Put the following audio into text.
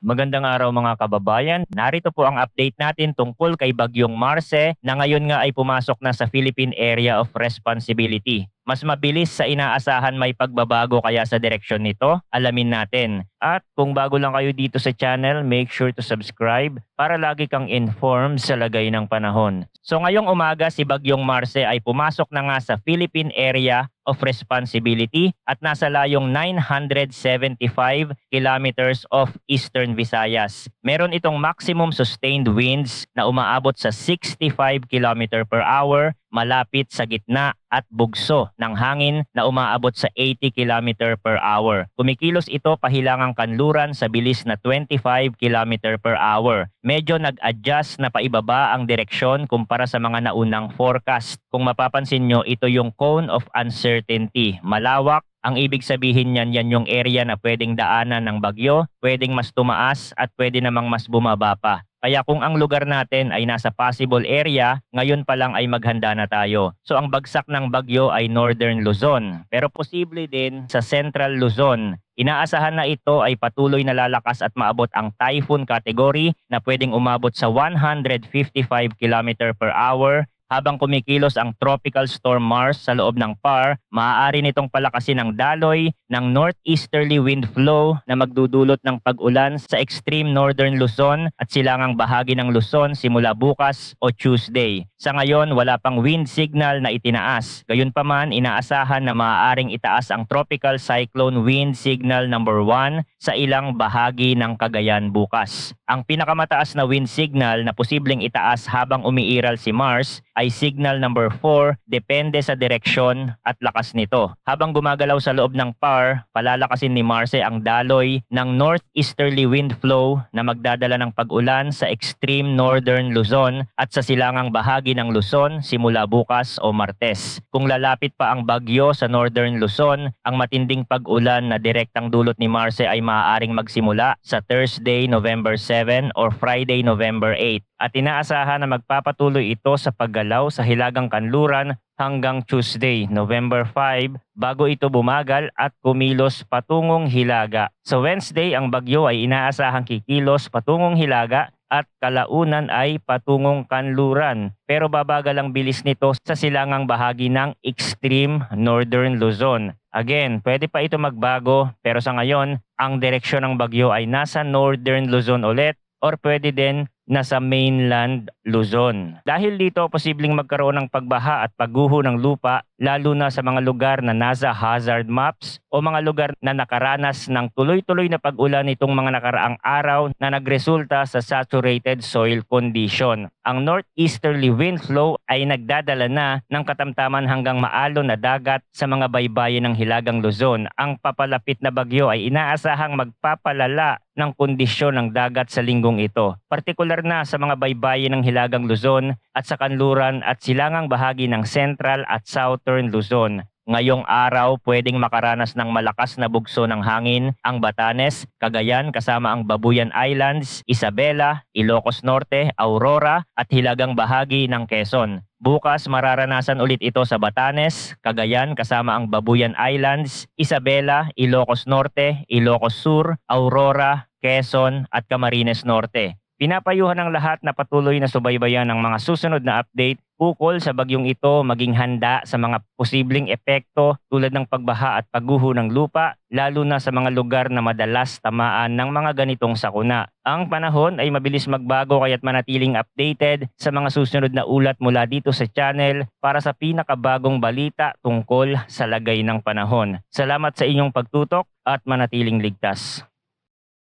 Magandang araw mga kababayan. Narito po ang update natin tungkol kay Bagyong Marce na ngayon nga ay pumasok na sa Philippine Area of Responsibility. Mas mabilis sa inaasahan may pagbabago kaya sa direksyon nito? Alamin natin. At kung bago lang kayo dito sa channel, make sure to subscribe para lagi kang informed sa lagay ng panahon. So ngayong umaga si Bagyong Marce ay pumasok na nga sa Philippine Area of Responsibility at nasa layong 975 kilometers of Eastern Visayas. Meron itong maximum sustained winds na umaabot sa 65 km per hour malapit sa gitna at bugso ng hangin na umaabot sa 80 km per hour. Kumikilos ito pahilangang kanluran sa bilis na 25 km per hour. Medyo nag-adjust na paibaba ang direksyon kumpara sa mga naunang forecast. Kung mapapansin nyo, ito yung cone of uncertainty. Malawak. Ang ibig sabihin niyan, yan yung area na pwedeng daanan ng bagyo, pwedeng mas tumaas at pwede namang mas bumaba pa. Kaya kung ang lugar natin ay nasa possible area, ngayon pa lang ay maghanda na tayo. So ang bagsak ng bagyo ay Northern Luzon, pero posible din sa Central Luzon. Inaasahan na ito ay patuloy na lalakas at maabot ang typhoon category na pwedeng umabot sa 155 km per hour. Habang kumikilos ang Tropical Storm Mars sa loob ng PAR, maaari nitong palakasin ang daloy ng northeasterly wind flow na magdudulot ng pag-ulan sa extreme northern Luzon at silangang bahagi ng Luzon simula bukas o Tuesday. Sa ngayon, wala pang wind signal na itinaas. Gayunpaman, inaasahan na maaaring itaas ang Tropical Cyclone Wind Signal number 1 sa ilang bahagi ng Cagayan bukas. Ang pinakamataas na wind signal na posibleng itaas habang umiiral si Mars ay signal number 4, depende sa direksyon at lakas nito. Habang gumagalaw sa loob ng PAR, palalakasin ni Marce ang daloy ng northeasterly wind flow na magdadala ng pag-ulan sa extreme northern Luzon at sa silangang bahagi ng Luzon simula bukas o Martes. Kung lalapit pa ang bagyo sa northern Luzon, ang matinding pag-ulan na direktang dulot ni Marce ay maaaring magsimula sa Thursday, November 7 or Friday, November 8. At inaasahan na magpapatuloy ito sa paggalaw sa Hilagang Kanluran hanggang Tuesday, November 5, bago ito bumagal at kumilos patungong Hilaga. Sa Wednesday, ang bagyo ay inaasahang kikilos patungong Hilaga at kalaunan ay patungong Kanluran. Pero babagal ang bilis nito sa silangang bahagi ng extreme northern Luzon. Again, pwede pa ito magbago pero sa ngayon, ang direksyon ng bagyo ay nasa northern Luzon ulit or pwede din nasa mainland Luzon. Dahil dito, posibleng magkaroon ng pagbaha at pagguho ng lupa lalo na sa mga lugar na nasa hazard maps o mga lugar na nakaranas ng tuloy-tuloy na pag-ulan nitong mga nakaraang araw na nagresulta sa saturated soil condition. Ang northeasterly wind flow ay nagdadala na ng katamtaman hanggang maalon na dagat sa mga baybayin ng Hilagang Luzon. Ang papalapit na bagyo ay inaasahang magpapalala ng kondisyon ng dagat sa linggong ito. Partikular na sa mga baybayin ng Hilagang Luzon at sa kanluran at silangang bahagi ng Central at Southern Luzon. Ngayong araw, pwedeng makaranas ng malakas na bugso ng hangin ang Batanes, Cagayan kasama ang Babuyan Islands, Isabela, Ilocos Norte, Aurora at hilagang bahagi ng Quezon. Bukas mararanasan ulit ito sa Batanes, Cagayan kasama ang Babuyan Islands, Isabela, Ilocos Norte, Ilocos Sur, Aurora, Quezon at Camarines Norte. Pinapayuhan ng lahat na patuloy na subaybayan ng mga susunod na update ukol sa bagyong ito, maging handa sa mga posibleng epekto tulad ng pagbaha at pagguho ng lupa, lalo na sa mga lugar na madalas tamaan ng mga ganitong sakuna. Ang panahon ay mabilis magbago kaya't manatiling updated sa mga susunod na ulat mula dito sa channel para sa pinakabagong balita tungkol sa lagay ng panahon. Salamat sa inyong pagtutok at manatiling ligtas.